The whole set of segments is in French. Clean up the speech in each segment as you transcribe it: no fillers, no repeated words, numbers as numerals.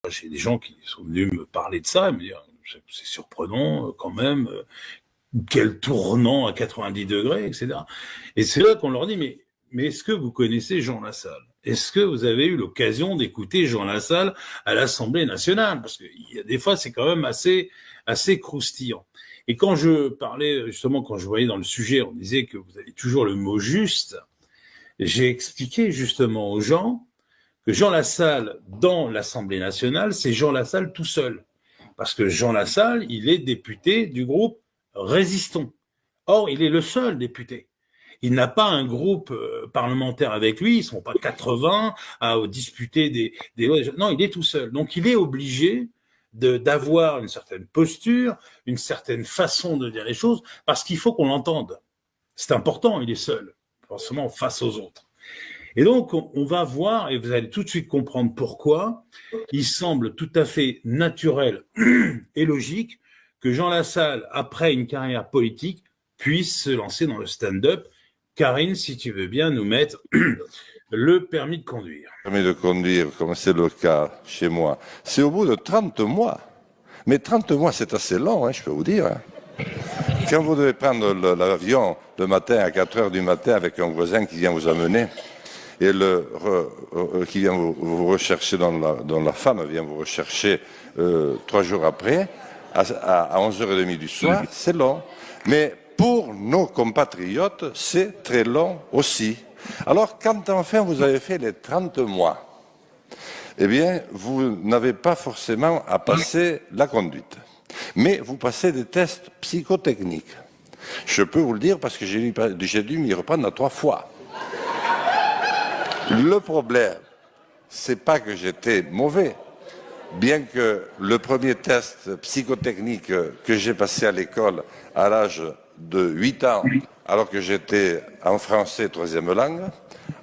J'ai des gens qui sont venus me parler de ça, et me dire c'est surprenant quand même, quel tournant à 90 degrés, etc. Et c'est là qu'on leur dit mais est-ce que vous connaissez Jean Lassalle? Est-ce que vous avez eu l'occasion d'écouter Jean Lassalle à l'Assemblée nationale? Parce qu'il y a des fois, c'est quand même assez croustillant. Et quand je parlais, justement, quand je voyais dans le sujet, on disait que vous avez toujours le mot juste, j'ai expliqué justement aux gens que Jean Lassalle, dans l'Assemblée nationale, c'est Jean Lassalle tout seul. Parce que Jean Lassalle, il est député du groupe Résistons. Or, il est le seul député. Il n'a pas un groupe parlementaire avec lui, ils ne sont pas 80 à disputer des lois. Non, il est tout seul. Donc, il est obligé d'avoir une certaine posture, une certaine façon de dire les choses, parce qu'il faut qu'on l'entende. C'est important, il est seul, forcément face aux autres. Et donc, on va voir, et vous allez tout de suite comprendre pourquoi, il semble tout à fait naturel et logique que Jean Lassalle, après une carrière politique, puisse se lancer dans le stand-up. Karine, si tu veux bien nous mettre le permis de conduire. Le permis de conduire, comme c'est le cas chez moi, c'est au bout de 30 mois. Mais 30 mois, c'est assez long, hein, je peux vous dire. Quand vous devez prendre l'avion le matin à 4 heures du matin avec un voisin qui vient vous amener, et qui vient vous rechercher, dont la femme vient vous rechercher 3 jours après, à 11h30 du soir, c'est long. Mais pour nos compatriotes, c'est très long aussi. Alors, quand enfin vous avez fait les 30 mois, eh bien, vous n'avez pas forcément à passer la conduite. Mais vous passez des tests psychotechniques. Je peux vous le dire parce que j'ai dû m'y reprendre 3 fois. Le problème, c'est pas que j'étais mauvais. Bien que le premier test psychotechnique que j'ai passé à l'école à l'âge de 8 ans, alors que j'étais en français 3e langue,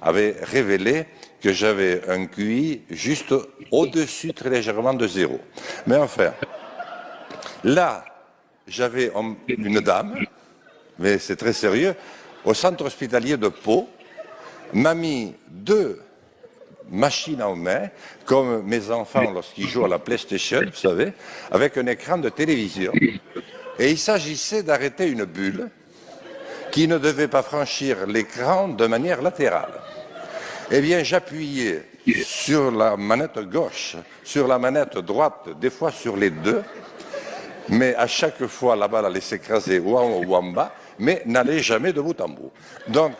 avait révélé que j'avais un QI juste au-dessus, très légèrement, de 0. Mais enfin, là, j'avais une dame, mais c'est très sérieux, au centre hospitalier de Pau, m'a mis 2 machines en main, comme mes enfants lorsqu'ils jouent à la PlayStation, vous savez, avec un écran de télévision. Et il s'agissait d'arrêter une bulle qui ne devait pas franchir l'écran de manière latérale. Eh bien, j'appuyais sur la manette gauche, sur la manette droite, des fois sur les deux, mais à chaque fois, la balle allait s'écraser ou en haut ou en bas, mais n'allait jamais de bout en bout. Donc,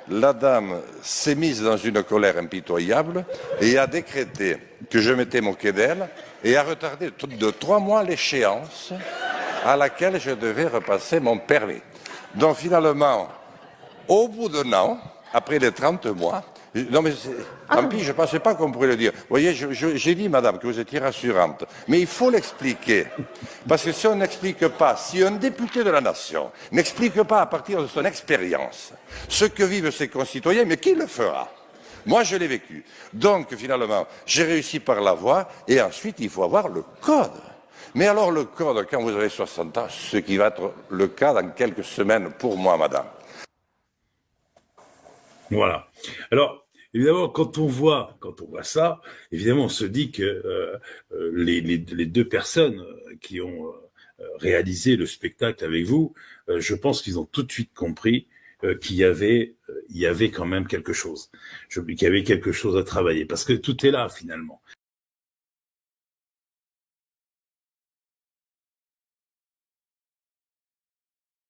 la dame s'est mise dans une colère impitoyable et a décrété que je m'étais moqué d'elle et a retardé de 3 mois l'échéance à laquelle je devais repasser mon permis. Donc finalement, au bout d'un an, après les 30 mois, non mais tant pis, je ne pensais pas qu'on pourrait le dire. Vous voyez, j'ai dit, madame, que vous étiez rassurante, mais il faut l'expliquer. Parce que si on n'explique pas, si un député de la nation n'explique pas à partir de son expérience ce que vivent ses concitoyens, mais qui le fera? Moi, je l'ai vécu. Donc, finalement, j'ai réussi par la voie, et ensuite, il faut avoir le code. Mais alors, le code, quand vous avez 60 ans, ce qui va être le cas dans quelques semaines pour moi, madame. Voilà. Alors, évidemment, quand on voit ça, évidemment, on se dit que les 2 personnes qui ont réalisé le spectacle avec vous, je pense qu'ils ont tout de suite compris qu'il y avait quand même quelque chose, qu'il y avait quelque chose à travailler, parce que tout est là finalement.